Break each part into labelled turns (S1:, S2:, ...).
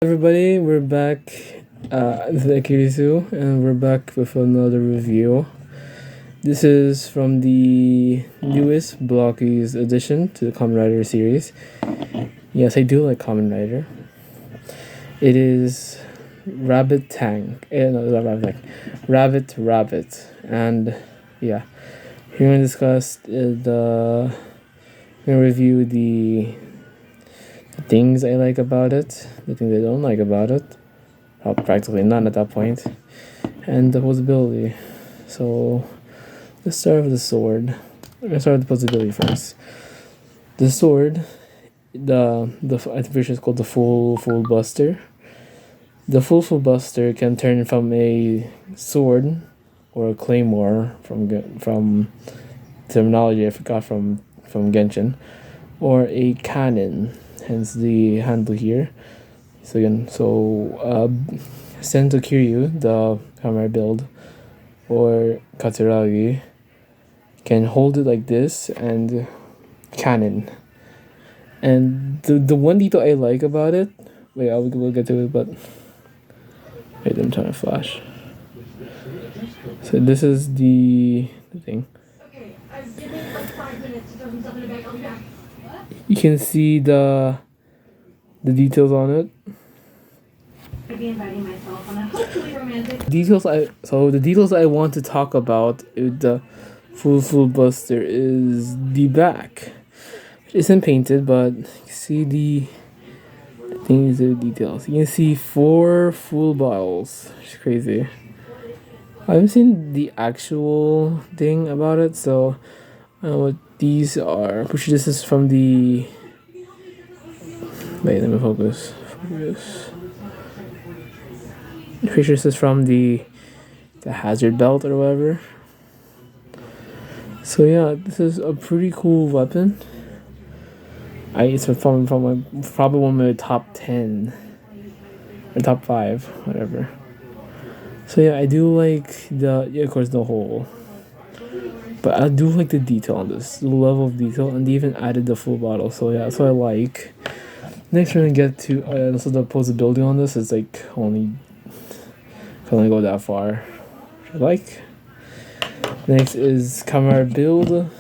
S1: Everybody, we're back. This is Akirisu, and we're back with another review. This is from the newest Blokees addition to the Kamen Rider series. Yes, I do like Kamen Rider. It is Rabbit Tank. No, not Rabbit Tank. Rabbitrabbit. And yeah, here we're going to discuss we're going to review the things I like about it, the things I don't like about it, practically none at that point, and the posability. So let's start with the sword. I'm gonna start with the posability first. The sword, I'm pretty sure it's called the full buster. The full buster can turn from a sword or a claymore from terminology I forgot from Genshin, or a cannon. Hence the handle here. So again, Sento Kiryu, the camera build, or Katsuragi, can hold it like this and cannon. And the one detail I like about it, we'll get to it, but wait, I'm trying to flash. So this is the thing.
S2: Okay, I've given it like 5 minutes to throw himself in a bag. I'll be back.
S1: You can see the details on it.
S2: I'd be inviting myself on a hopefully romantic.
S1: The details I want to talk about with the full buster is the back. It isn't painted, but you can see the things, the details. You can see 4 full bottles. It's crazy. I haven't seen the actual thing about it, so I don't know what these are. I'm pretty sure this is from the... Wait, let me focus. I'm pretty sure this is from the hazard belt or whatever. So yeah, this is a pretty cool weapon. It's from probably one of my top 10 or top 5, whatever. So yeah, I do like of course the hole, but I do like the detail on this, the level of detail, and they even added the full bottle. So yeah, that's what I like. Next, we're gonna get to also the posability on this is like can only go that far, which I like. Next is camera build,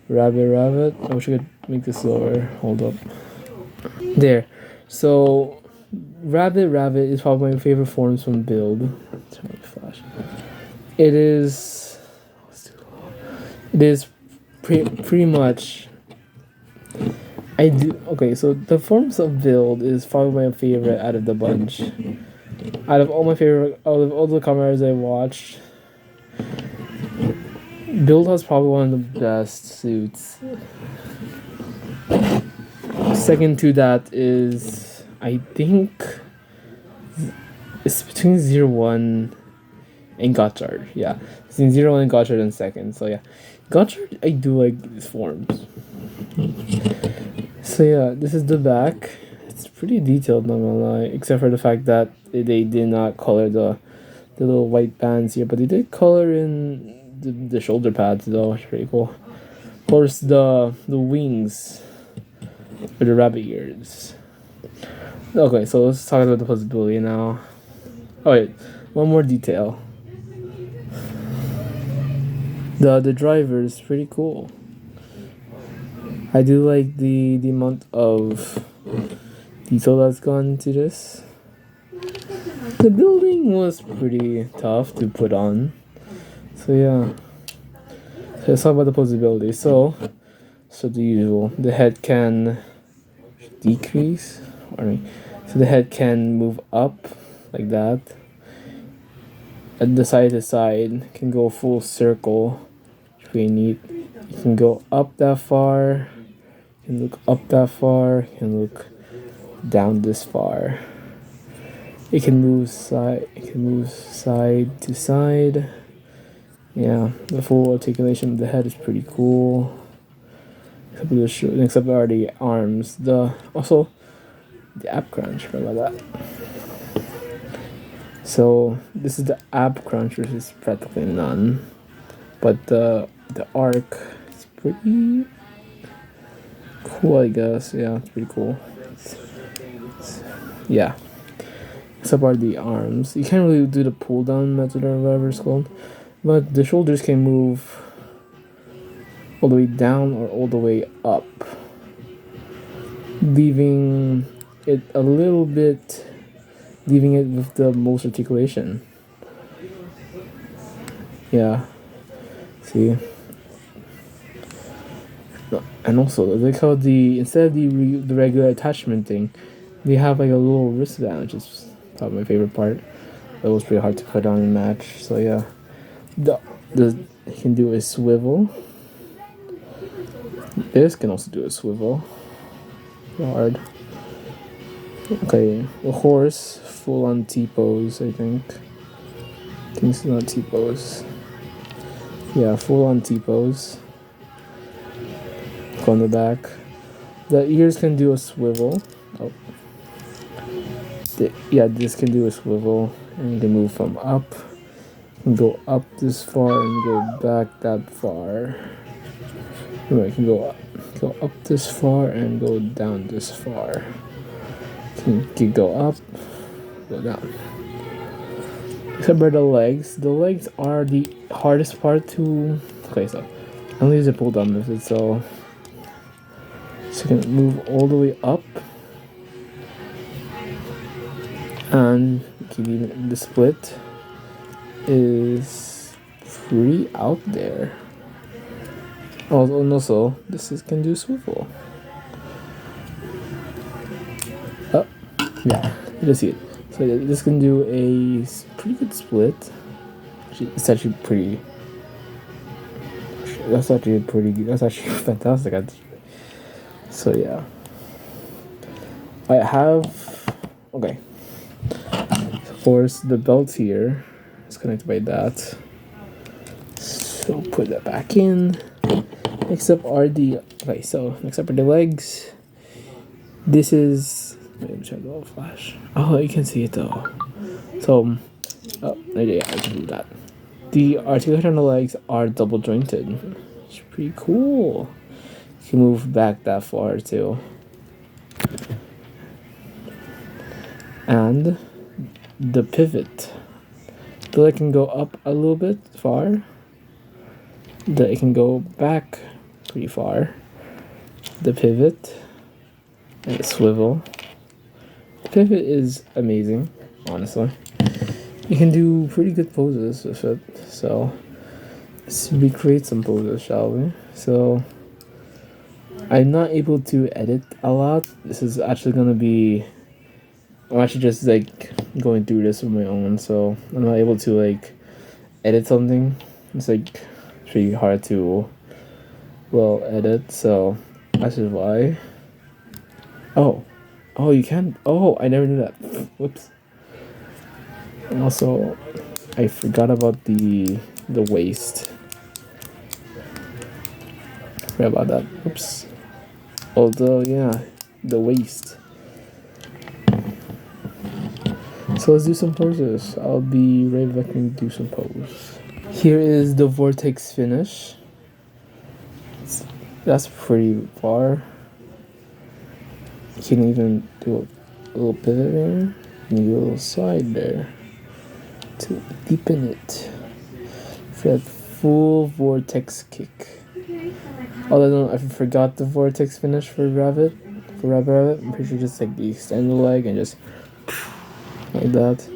S1: rabbit. I wish I could make this lower. Hold up. There. So rabbit is probably my favorite forms from build. Turn on the flash. It is pretty much. So the forms of build is probably my favorite out of the bunch. Out of all the cameras I watched, build has probably one of the best suits. Second to that is, I think, it's between 01 and Gotchard. Yeah, between 01 and Gotchard and second. So yeah, Gotchard, I do like these forms. So yeah, this is the back. It's pretty detailed, not gonna lie, except for the fact that they did not color the little white bands here, but they did color in the shoulder pads though, which is pretty cool. Of course, the wings or the rabbit ears. Okay, so let's talk about the posability now. Oh wait, one more detail. The driver is pretty cool. I do like the amount of detail that's gone into this. The building was pretty tough to put on. So yeah. So let's talk about the posability. So the usual. The head can decrease. So the head can move up like that. And the side to side can go full circle. It's pretty neat. You can go up that far. You can look up that far. You can look down this far. It can move side to side. Yeah, the full articulation of the head is pretty cool. Except for the arms. Also the ab crunch. What about that? So this is the ab crunch, which is practically none. But the arc is pretty cool, I guess. Yeah, it's pretty cool. Yeah. except for the arms. You can't really do the pull down method or whatever it's called, but the shoulders can move all the way down or all the way up, leaving it with the most articulation. Yeah, see. And also, I like how instead of the regular attachment thing, they have like a little wristband, which is probably my favorite part. That was pretty hard to put on and match. So yeah, the you can do a swivel. This can also do a swivel. Hard. Okay, the horse full on T-pose. I think it's not T-pose. Yeah, full on T-pose. On the back. The ears can do a swivel. Oh. This can do a swivel, and you can move from up. You can go up this far and go back that far. You can go up this far and go down this far. You can go up, go down. Except for the legs. The legs are the hardest part to. Okay, so I'm gonna use a pull down method. So you can move all the way up, and the split is pretty out there. Oh, and also this can do swivel. Oh, yeah, you can see it. So this can do a pretty good split. It's actually pretty. That's actually fantastic. So yeah, I have, okay, of course the belt here is connected by that, so put that back in. Next up for the legs, this is, let me try the little flash. Oh, you can see it though. So, yeah, I can do that. The articulation on the legs are double jointed. It's pretty cool. You can move back that far too. And the pivot. The leg can go up a little bit far. It can go back pretty far. The pivot and the swivel. The pivot is amazing, honestly. You can do pretty good poses with it. So let's recreate some poses, shall we? So I'm not able to edit a lot. This is actually gonna be, I'm actually just like going through this with my own, so I'm not able to like edit something. It's like pretty hard to edit, so that's just why. Oh, you can. Oh, I never knew that. Whoops. And also, I forgot about the waist. Forgot about that. Oops. Although, yeah, the waist. So let's do some poses. I'll be right back and do some poses. Here is the vortex finish. That's pretty far. You can even do a little pivot there. You can do a little slide there to deepen it for that full vortex kick. Although I forgot the vortex finish for rabbit. I'm pretty sure just like you extend the leg and just like that.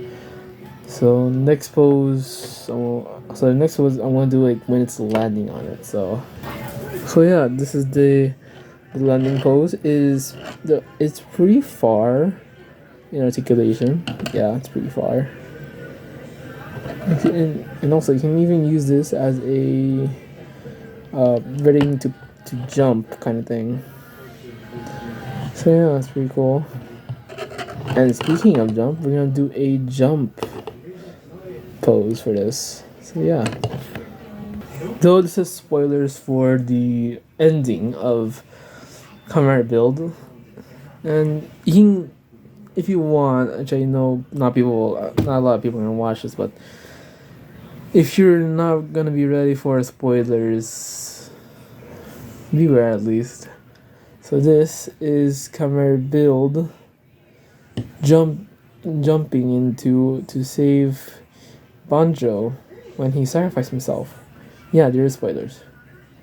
S1: So next pose, the next pose I want to do like when it's landing on it. So yeah, this is the landing pose. It's pretty far in articulation. Yeah, it's pretty far. And also you can even use this as a ready to jump kind of thing. So yeah, that's pretty cool. And speaking of jump, we're gonna do a jump pose for this. So yeah. Though this is spoilers for the ending of Kamen Rider Build, and you can, if you want, which I know not a lot of people are gonna watch this, but if you're not gonna be ready for spoilers, beware at least. So this is Kamen Rider Build jump jumping into to save Banjo when he sacrificed himself. Yeah, there is spoilers.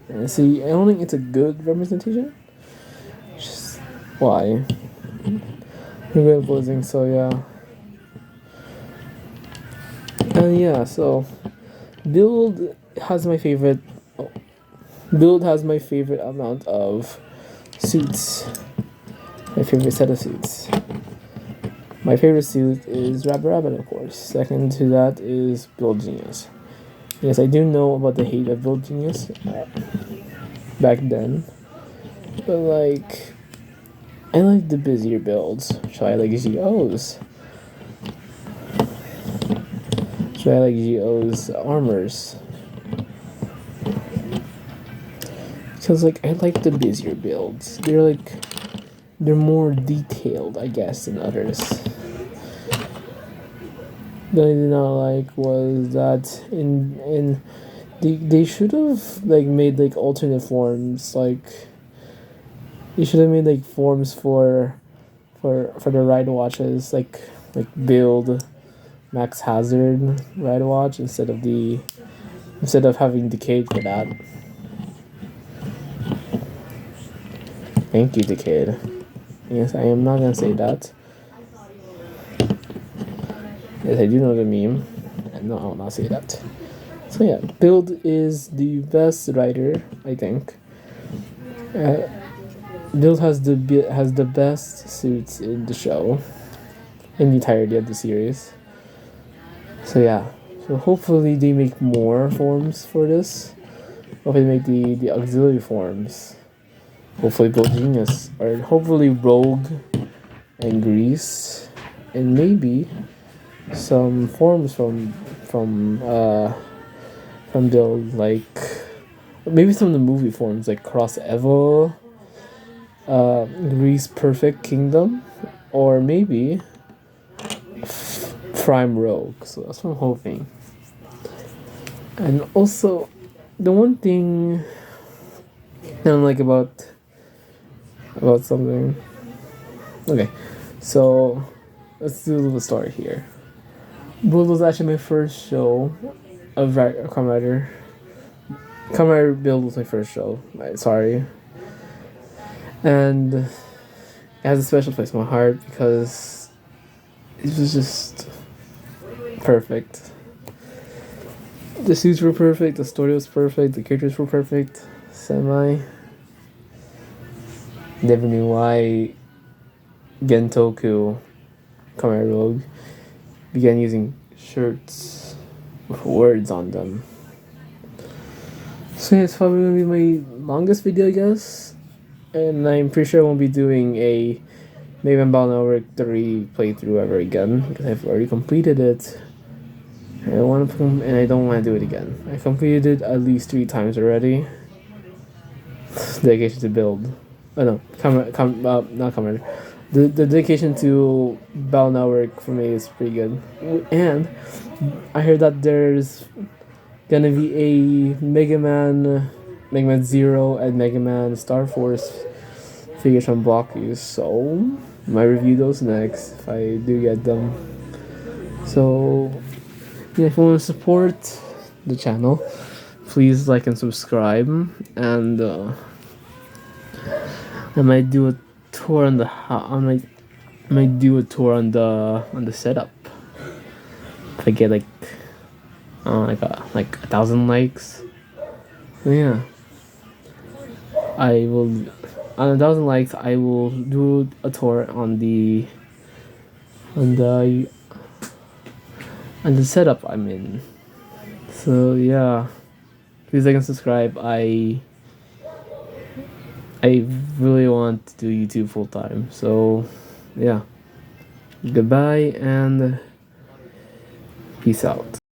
S1: And see, I don't think it's a good representation. Just why? You're opposing, so yeah. And yeah, so build has my favorite. Oh, build has my favorite amount of suits. My favorite set of suits. My favorite suit is rabbitrabbit, of course. Second to that is Build Genius. Yes, I do know about the hate of Build Genius back then, but like, I like the busier builds. So I like GOs. So I like GO's armors. Because like I like the busier builds. They're more detailed, I guess, than others. The only thing I like was that in they should have like made like alternate forms. Like they should have made like forms for the ride watches, like build max hazard ride watch instead of having decayed for that. Thank you, decayed. Yes, I am not gonna say that. Yes, I do know the meme. And no, I will not say that. So yeah, Build is the best writer, I think. Build has the best suits in the show, in the entirety of the series. So yeah, so hopefully they make more forms for this. Hopefully they make the auxiliary forms. Hopefully Build Genius, or hopefully Rogue and Grease, and maybe some forms from Build, like maybe some of the movie forms like Cross Evo, Grease Perfect Kingdom, or maybe Prime Rogue. So that's what I'm hoping. And also, the one thing I don't like about something. Okay, so let's do a little story here. Build was actually my first show of Kamen Rider. Kamen Rider Build was my first show. Sorry. And it has a special place in my heart because it was just perfect. The suits were perfect, the story was perfect, the characters were perfect. Semi. Never knew why Gentoku, Kamen Rider Rogue, began using shirts with words on them. So yeah, it's probably gonna be my longest video, I guess. And I'm pretty sure I won't be doing a Mega Man Battle Network 3 playthrough ever again because I've already completed it. And I don't want to do it again. I completed it at least 3 times already. Dedication to Build. Oh no, not Kamen Rider. The dedication to Battle Network for me is pretty good. And I heard that there's gonna be a Mega Man 0, and Mega Man Star Force figures from Blokees. So I might review those next if I do get them. So yeah, if you want to support the channel, please like and subscribe. And I might do a tour on the I might do a tour on the setup. If I get like 1,000 likes. So yeah, I will on 1,000 likes. I will do a tour on the setup I'm in. So yeah, please like and subscribe. I really want to do YouTube full time. So yeah, goodbye and peace out.